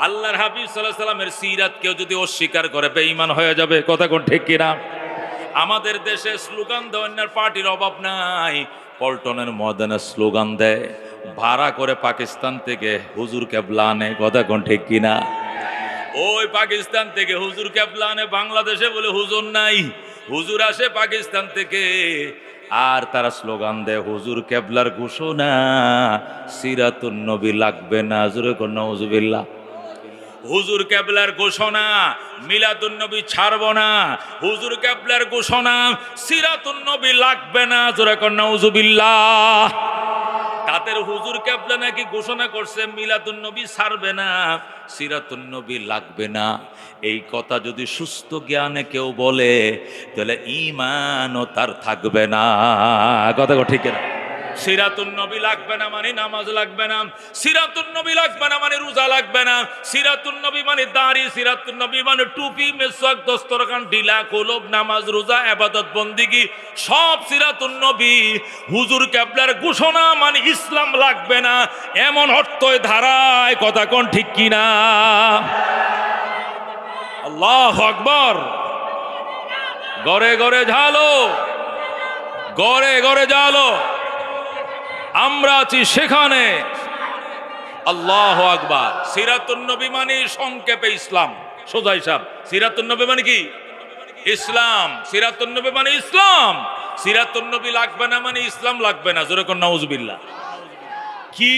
আল্লাহর হাবিব সাল্লাল্লাহু আলাইহি সাল্লামের সিরাত কেউ যদি অস্বীকার করে বেঈমান হয়ে যাবে। কথা কোন ঠিক কিনা? আমাদের দেশে স্লোগান দেওয়ার পার্টির অভাব নাই। পল্টনের ময়দানে স্লোগান দেয়, ভাড়া করে পাকিস্তান থেকে হুজুর কেবলা আনে। কথা কোন ঠিক কিনা? ওই পাকিস্তান থেকে হুজুর কেবলা আনে, বাংলাদেশে বলে হুজুর নাই, হুজুর আসে পাকিস্তান থেকে। আর তারা স্লোগান দেয় হুজুর কেবলার ঘোষণা, সিরাতুন নবী লাগবে না। জোরে কোন নাউজুবিল্লাহ। হুজুর কেবলার ঘোষণা, মিলাদুন নবী ছাড়ব না। হুজুর কেবলার ঘোষণা, সিরাতুন নবী লাগবে না। জোরে কোন নাউজুবিল্লাহ। তাদের হুজুর কেবলা নাকি ঘোষণা করছে মিলাদুন নবী ছাড়বে না, সিরাতুন নবী লাগবে না। এই কথা যদি সুস্থ জ্ঞানে কেউ বলে তাহলে ঈমানও তার থাকবে না। কথা ঠিক না? সিরাতুন নবী লাগবে না মানে নামাজ লাগবে না, সিরাতুন নবী লাগবে না মানে রোজা লাগবে না, সিরাতুন নবী মানে দাড়ি, সিরাতুন নবী মানে টুপি, মেসওয়াক, দস্তরখান, ঢিলা, কলব, নামাজ, রোজা, ইবাদত, বন্দেগী সব সিরাতুন নবী। হুজুর কেবলার ঘোষণা মানে ইসলাম লাগবে না, এমন অর্থই ধারায়। কথা কোন ঠিক কিনা? আল্লাহু আকবার। ঘরে ঘরে ঝালো, ঘরে ঘরে ঝালো, আমরা আছি সেখানে। আল্লাহু আকবার। সিরাতুন নবী মানে সংক্ষেপে ইসলাম, সোজা হিসাব। সিরাতুন নবী মানে কি? ইসলাম। সিরাতুন নবী মানে ইসলাম। সিরাতুন নবী লাগবে না মানে ইসলাম লাগবে না। জোরে কোন নাউজুবিল্লাহ। কি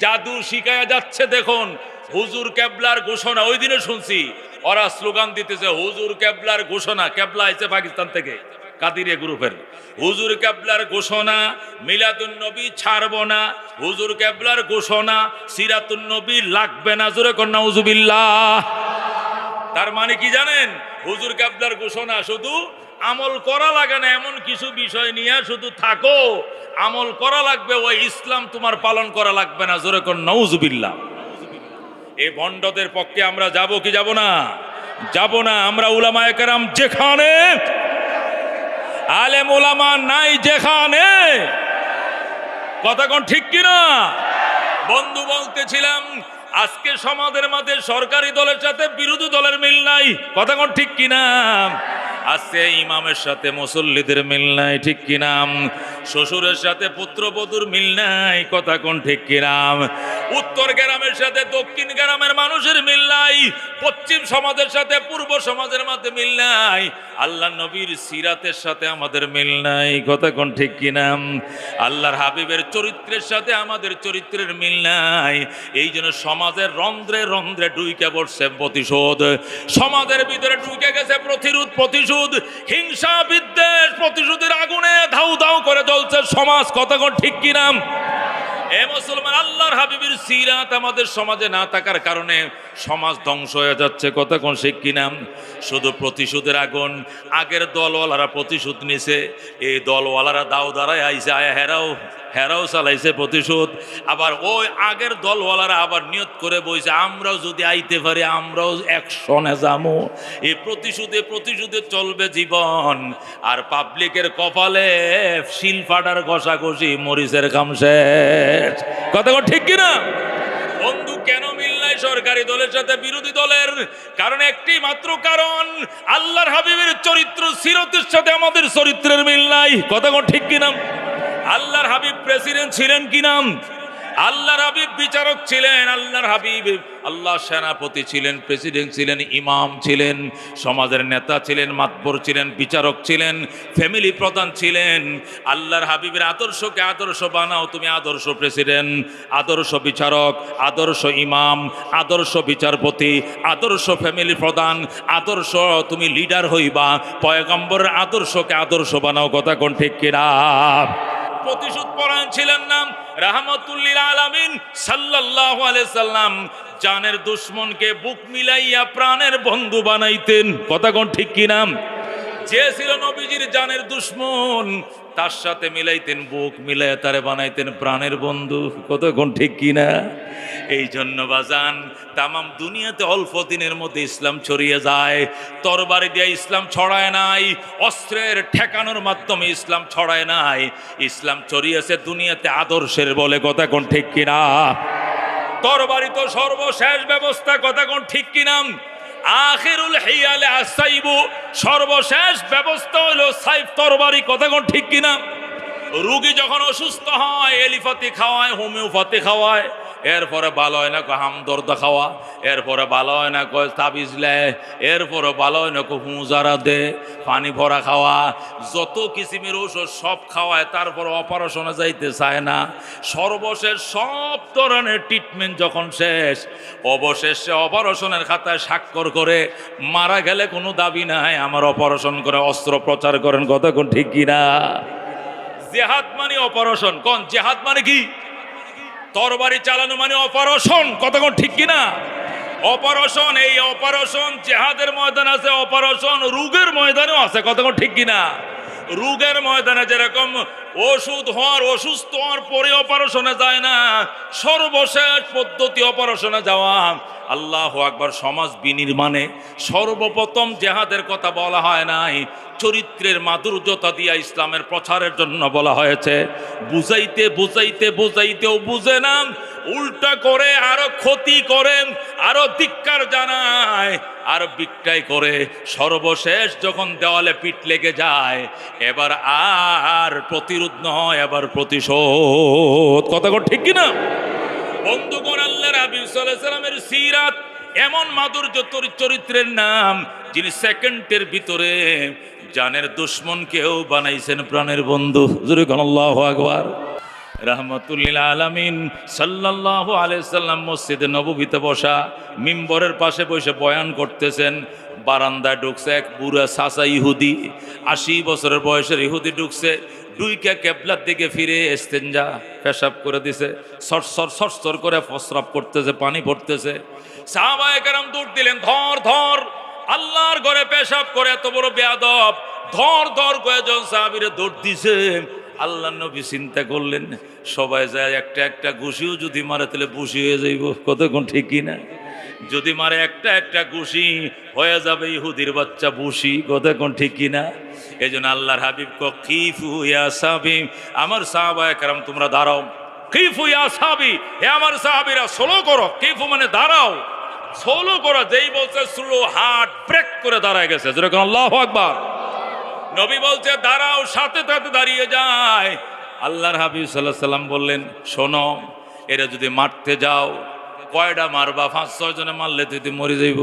জাদু শিখায়া যাচ্ছে দেখুন। হুজুর কেবলার ঘোষণা, ওই দিনে শুনছি ওরা স্লোগান দিতেছে হুজুর কেবলার ঘোষণা। কেবলা আইছে পাকিস্তান থেকে, কাদিরিয়া গ্রুপের। হুজুর কেবলার ঘোষণা, মিলাদুন নবী ছাড়ব না। হুজুর কেবলার ঘোষণা, সিরাতুন নবী লাগবে না। জোরে কোন নাউজুবিল্লাহ। তার মানে কি জানেন? হুজুর কেবলার ঘোষণা শুধু আমল করা লাগে না, এমন কিছু বিষয় নিয়ে শুধু থাকো, আমল করা লাগবে, ওই ইসলাম তোমার পালন করা লাগবে না। জোরে কোন নাউজুবিল্লাহ। এই ভণ্ডদের পক্ষে আমরা যাব কি যাব না? যাব না। আমরা উলামায়ে কেরাম যেখানে, আলেম উলামা নাই যেখানে। কথা কোন ঠিক কিনা? বন্ধু বলতেছিলাম আজকে সমাজের মাঝে সরকারি দলের সাথে বিরোধী দলের মিল নাই, কথা কোন ঠিক কিনা? আজকে ইমামের সাথে মুসল্লিদের মিল নাই, ঠিক কিনা? শ্বশুরের সাথে পুত্রবধূর মিল নাই, কথা কোন ঠিক কিনা? উত্তর গ্রামের সাথে দক্ষিণ গ্রামের মানুষের মিল নাই, পশ্চিম সমাজের সাথে পূর্ব সমাজের মধ্যে মিল নাই, আল্লাহ নবীর সিরাতের সাথে আমাদের মিল নাই, কথা কোন ঠিক কিনা? আল্লাহর হাবিবের চরিত্রের সাথে আমাদের চরিত্রের মিল নাই। এই জন্য সমাজের রন্ধ্রে রন্ধ্রে ঢুকে পড়ছে প্রতিশোধ, সমাজের ভিতরে ঢুকে গেছে প্রতিশোধ, হিংসা বিদ্বেষ, প্রতিশোধের আগুনে ধাউ ধাউ করে জ্বলছে সমাজ, কথা কোন ঠিক কিনা? এ মুসলমান, আল্লাহর হাবিবের সিরাত আমাদের সমাজে না থাকার কারণে সমাজ ধ্বংস হয়ে যাচ্ছে, কথা কোন ঠিক কিনা? শুধু প্রতিশোধের আগুন। আগের দলওয়ালারা প্রতিশোধ নিছে, এই দলওয়ালারা দাও দাঁড়ায় আইসে, হেরাও চালাইছে প্রতিশোধ। আবার ওই আগের দলওয়ালারা আবার নিয়ত করে বইছে, আমরাও যদি আইতে পারি আমরাও একশনে যামু। এই প্রতিশোধে চলবে জীবন, আর পাবলিকের কপালে শিল ফাটার ঘষাঘষি, মরিচের কাম শেষ, কথা ঠিক কিনা? বন্ধু, কেন মিল নাই সরকারি দলের সাথে বিরোধী দলের? কারণ একটি মাত্র কারণ, আল্লাহর হাবিবের চরিত্র সিরতের সাথে আমাদের চরিত্রের মিল নাই, কথা ঠিক কিনা? আল্লাহর হাবিব প্রেসিডেন্ট ছিলেন কি নাম? আল্লাহর হাবিব বিচারক ছিলেন, আল্লাহর হাবিব আল্লাহ সেনাপতি ছিলেন, প্রেসিডেন্ট ছিলেন, ইমাম ছিলেন, সমাজের নেতা ছিলেন, মাতবর ছিলেন, বিচারক ছিলেন, ফ্যামিলি প্রধান ছিলেন। আল্লাহর হাবিবের আদর্শকে আদর্শ বানাও তুমি, আদর্শ প্রেসিডেন্ট, আদর্শ বিচারক, আদর্শ ইমাম, আদর্শ বিচারপতি, আদর্শ ফ্যামিলি প্রধান, আদর্শ তুমি লিডার হইবা। পয়গম্বরের আদর্শকে আদর্শ বানাও, কথা কোন ঠিক কিনা? প্রতিশোধ পরায়ণ ছিলেন না রাহমাতুল্লিল আলামিন সাল্লাল্লাহু আলাইহি সাল্লাম, জানের দুশমনকে বুক মিলাইয়া প্রাণের বন্ধু বানাইতেন, কথা কোন ঠিক কিনা? যে ছিল নবীজির জানের দুশমন, তার সাথে মিলাইতেন বুক, মিলাইয়া তারে বানাইতেন প্রাণের বন্ধু, কথা কোন ঠিক কিনা? এই জন্য বাজান, তামাম দুনিয়াতে অল্প দিনের মধ্যে ইসলাম ছড়িয়ে যায়। তরবারি দিয়ে ইসলাম ছড়ায় নাই, অস্ত্রের ঠেকানোর মাধ্যমে ইসলাম ছড়ায় নাই, ইসলাম ছড়িয়েছে দুনিয়াতে আদর্শের বলে, কথা কোন ঠিক কিনা? তরবারি তো সর্বশেষ ব্যবস্থা, কথা কোন ঠিক কিনা? আখিরুল হিয়ালে আসাইবু, সর্বশেষ ব্যবস্থা হলো সাইফ, তরবারি, কথা কোন ঠিক কিনা? রোগী যখন অসুস্থ হয় এলিফাতি খাওয়ায়, হোমিওপ্যাথি খাওয়ায়, এরপরে ভালো হয় না কয় হামদর্দ খাওয়া, এরপরে ভালো হয় না কয় তাবিজ লেয়, এরপরে ভালো হয় না কয় হুঁজারা দে, পানি ভরা খাওয়া, যত কিসিমের ঔষধ সব খাওয়ায়, তারপর অপারেশনে যাইতে চায় না। সর্বশেষ সব ধরনের ট্রিটমেন্ট যখন শেষ, অবশেষে অপারেশনের খাতায় স্বাক্ষর করে, মারা গেলে কোনো দাবি নাই আমার অপারেশন করে অস্ত্রোপচার করেন, কথা কোন ঠিক কিনা? জেহাদ মানে অপারেশন, কোন জেহাদ মানে কি? তরবারি চালানো মানে অপারেশন, কথা কোন ঠিক কিনা? অপারেশন, এই অপারেশন জেহাদের ময়দান আছে, অপারেশন রোগের ময়দানেও আছে, কথা কোন ঠিক কিনা? রোগের ময়দানে যেরকম ওষুধ হওয়ার, অসুস্থ হওয়ার পরে অপারেশনে যায় না, সর্বশেষ পদ্ধতি অপারেশনে যাওয়া। আল্লাহু আকবার। সমাজ বিনির্মাণে সর্বপ্রথম জেহাদের কথা বলা হয় নাই, চরিত্রের মাধুর্যতা দিয়া ইসলামের প্রচারের জন্য বলা হয়েছে। বুঝাইতে বুঝাইতে বুঝাইতেও বুঝে না, উল্টা করে, আরো ক্ষতি করে, আরো ধিক্কার জানায়, আর বিক্রয় করে। সর্বশেষ যখন দেওয়ালে পিঠ লেগে যায়, এবার আর প্রতিরোধ নয়, এবার প্রতিশোধ, কথা ঠিক কিনা? বন্ধুগণ, আল্লাহর হাবিব সাল্লাল্লাহু আলাইহি সাল্লামের সিরাত এমন মাধুর্য চরিত্রের নাম, যিনি সেকেন্ডের ভিতরে জানের দুশমনকেও বানাইছেন প্রাণের বন্ধু। জোরে বলুন আল্লাহু আকবার। রাহমাতুল্লিল আলামিন সাল্লাল্লাহু আলাইহি সাল্লাম মসজিদে নববীতে বসা, মিম্বরের পাশে বসে বয়ান করতেছেন। বারান্দায় ঢুকছে এক বুড়া চাচা ইহুদি, 80 বছরের বয়সের ইহুদি ঢুকছে। দুইকে কেবলার দিকে ফিরে ইস্তেঞ্জা পেশাব করে দিছে, সরসর করে প্রস্রাব করতেছে, পানি পড়তেছে। সাহাবায়ে কেরাম দৌড় দিলেন, ধর ধর, আল্লাহর ঘরে পেশাব করে এত বড় বেয়াদব, ধর ধর কয়েকজন সাহাবীরে দৌড় দিছে। আল্লাহ নবী চিন্তা করলেন, সবাই যায় একটা একটা ঘুষিও যদি মারে তাহলে বুশি হয়ে যাইব, কতক্ষণ ঠিক কিনা? যদি মারে একটা একটা ঘুষি হয়ে যাবে ইহুদির বাচ্চা বুশি, কতক্ষণ ঠিক কিনা? এই জন্য আল্লাহর হাবিব কিফু ইয়া সাহাবী, আমার সাহাবায়ে কেরাম তোমরা দাঁড়াও, কিফু ইয়া সাহাবী, হে আমার সাহাবীরা স্লো করো। কিফু মানে দাঁড়াও, স্লো করো। যেই বলছে স্লো, হার্ট ব্রেক করে দাঁড়ায় গেছে। যেরকম আল্লাহু আকবার। নবী বলছে দাঁড়াও, সাথে সাথে দাঁড়িয়ে যায়। আল্লাহর হাবিব সাল্লাল্লাহু আলাইহি সাল্লাম বললেন, শোনো, এরা যদি মারতে যাও, কয়টা মারবা? 5-6 জনে মারলে তুই মরে যাইব।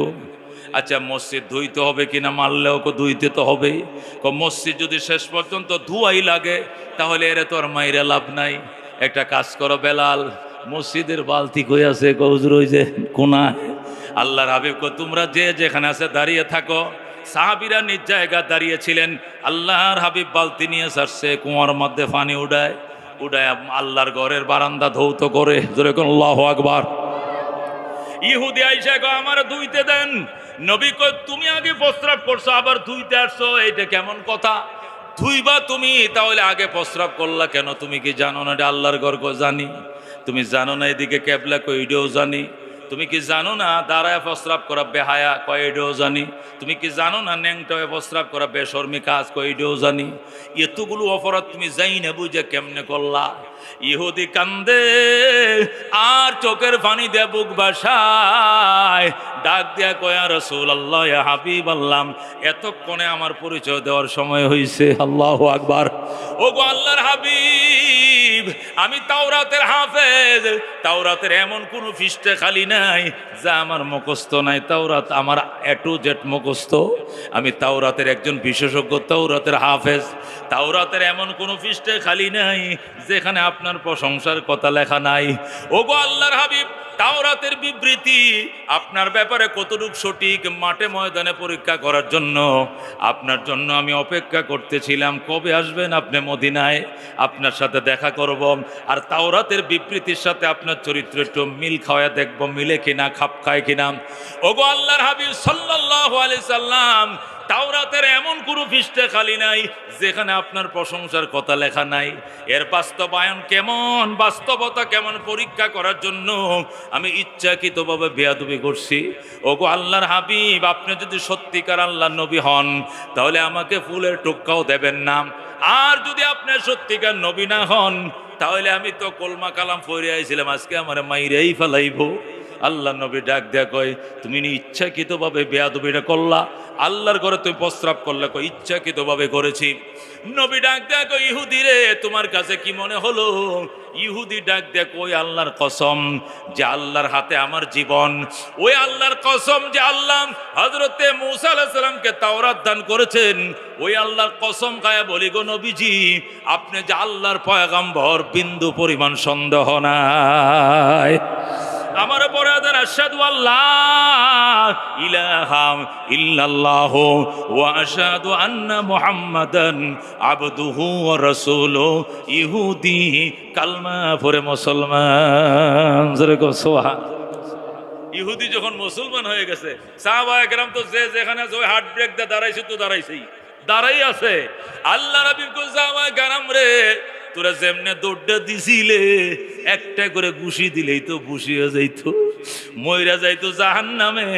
আচ্ছা, মসজিদ ধুইতে হবে কিনা? মারলেও ধুইতে তো হবেই। মসজিদ যদি শেষ পর্যন্ত ধুয়াই লাগে, তাহলে এরা তো আর মাইরা লাভ নাই। একটা কাজ করো বেলাল, মসজিদের বালতি কই আছে? হুজুর ওই যে কোনায়। আল্লাহর হাবিব তোমরা যে যেখানে আছে দাঁড়িয়ে থাকো। সাহাবীরা নিজ জায়গায় দাঁড়িয়েছিলেন। আল্লাহর হাবিব বালতি নিয়ে আসছে, কুয়ার মধ্যে পানি উড়ায় উড়ায় আল্লাহর ঘরের বারান্দা ধৌত করে। যেরকম আল্লাহু আকবার। ইহুদি আইসা কয় আমার ধুইতে দেন। নবী কয় তুমি আগে প্রস্রাব করছো, আবার ধুইতে আসছো, এইটা কেমন কথা? ধুইবা তুমি, তাহলে আগে প্রস্রাব করলা কেন? তুমি কি জানো না এটা আল্লাহর ঘর? জানি। তুমি জানো না এদিকে কেবলা? কই এটাও জানি। তুমি কি জানো না দাঁড়ায় প্রস্রাব করা বেহায়া? কয় এটাও জানি। তুমি কি জানো না ন্যাংটায় প্রস্রাব করা বেশর্মী কাজ? কয় এটাও জানি। এতগুলো অপরাধ তুমি যাই না বুঝে কেমনে করলা? ইহুদি কান্দে আর চোখের পানি দিয়ে বুক বাসায়, ডাক দিয়া কয় ইয়া রাসূলুল্লাহ, ইয়া হাবিবাল্লাহ, এতক্ষণে আমার পরিচয় দেওয়ার সময় হয়েছে। আল্লাহু আকবার। ও গো আল্লাহর হাবিব, আমি তাওরাতের হাফেজ। তাওরাতের এমন কোনো পৃষ্ঠা খালি নাই যা আমার মুখস্থ নাই। তাওরাত আমার A to Z মুখস্থ। আমি তাওরাতের একজন বিশেষজ্ঞ, তাওরাতের হাফেজ। তাওরাতের এমন কোনো পৃষ্ঠা খালি নাই যেখানে আপনার প্রশংসার কথা লেখা নাই। ও গো আল্লাহর হাবিব, তাওরাতের বিবৃতি আপনার ব্যাপারে কতটুকু সঠিক মাঠে ময়দানে পরীক্ষা করার জন্য আপনার জন্য আমি অপেক্ষা করতেছিলাম। কবে আসবেন আপনি মদিনায়? আপনার সাথে দেখা করব, আর তাওরাতের বিবৃতির সাথে আপনার চরিত্র একটু মিল খাওয়া দেখব, মিলে কিনা, খাপ খায় কিনা। ওগো আল্লাহর হাবিব সাল্লাল্লাহু আলাইহি সাল্লাম, তাওরাতের এমন কোনো পৃষ্ঠা খালি নাই যেখানে আপনার প্রশংসার কথা লেখা নাই। এর বাস্তবায়ন কেমন, বাস্তবতা কেমন পরীক্ষা করার জন্য আমি ইচ্ছাকৃতভাবে বেয়াদবি করছি। ওগো আল্লাহর হাবিব, আপনি যদি সত্যিকার আল্লাহর নবী হন, তাহলে আমাকে ফুলের টোক্কাও দেবেন না। আর যদি আপনি সত্যিকার নবী না হন, তাহলে আমি তো কলমা কালাম পড়ে আইছিলাম, আজকে আমার মাইরাই ফেলাইব। আল্লাহ নবী ডাক দেয়া কয়, তুমি ইচ্ছাকৃতভাবে বেয়াদবিটা করলা? আল্লাহর ঘরে তুমি প্রস্রাব করলে? কয় ইচ্ছাকৃতভাবে করেছি। নবী ডাক দেয়া কয়, ইহুদি রে, তোমার কাছে কি মনে হলো? ইহুদি ডাক দেয়া কই, আল্লাহর কসম যে আল্লাহর হাতে আমার জীবন, ওই আল্লাহর কসম যে আল্লাহ হযরতে মূসা আলাইহিস সালামকে তাওরাত দান করেছেন, ওই আল্লাহর কসম খায়া বলি গো নবীজি, আপনি যে আল্লাহর পয়গম্বর, বিন্দু পরিমাণ সন্দেহ নাই। আমার বরাদার, আশহাদু আল্লাহ ইলাহা ইল্লাল্লাহু ওয়া আশহাদু আন্না মুহাম্মাদান আবদুহু ওয়া রাসূলুহু। ইহুদি কালমা পড়ে মুসলমান। যেরকম সুবহান। ইহুদি যখন মুসলমান হয়ে গেছে, সাহাবায়ে কেরাম তো যে যেখানে আছে ওই হার্ট ব্রেক দিয়ে দাঁড়াইছে, তো দাঁড়াই আছে। আল্লাহ নবী কো, সাহাবায়ে কেরাম রে, তোরা যেমনে দৌড়টা দিছিলে, একটা করে ঘুষি দিলেই তো বসিয়ে যাইতো, মইরা যাইতো জাহান্নামে।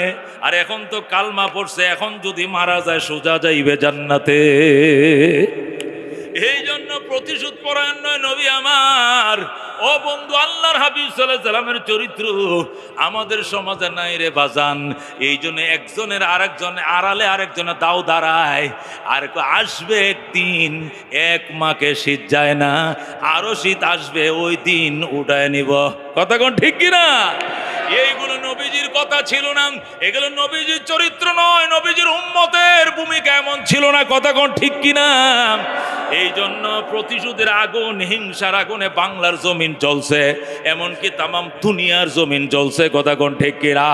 আর এখন তো কালমা পড়ছে, এখন যদি মারা যায় সোজা যাইবে জান্নাতে। এই জন্য প্রতিশোধ পরায়ণ নয় নবী আমার। ও বন্ধু, আল্লাহর হাবিব সাল্লাল্লাহু আলাইহি সাল্লামের চরিত্র আমাদের সমাজে নাই রে বাজান। এই জন্য একজনের আরেকজনের আড়ালে আরেকজনের দাও দাঁড়ায়। আর আসবে একদিন, এক মাকে শীত যায় না, আরো শীত আসবে, ওই দিন উঠায় নিব। কথা কোন ঠিক কিনা? এইগুলো নবীজির কথা ছিল না, এগুলো নবীজির চরিত্র নয়, নবীজির উম্মতের ভূমিকা এমন ছিল না। কথা কোন ঠিক কিনা? এই জন্য প্রতিশোধের আগুন, হিংসার আগুনে বাংলার জমিন জ্বলছে, এমনকি তামাম দুনিয়ার জমিন জ্বলছে। কথা কোন ঠিক কিনা?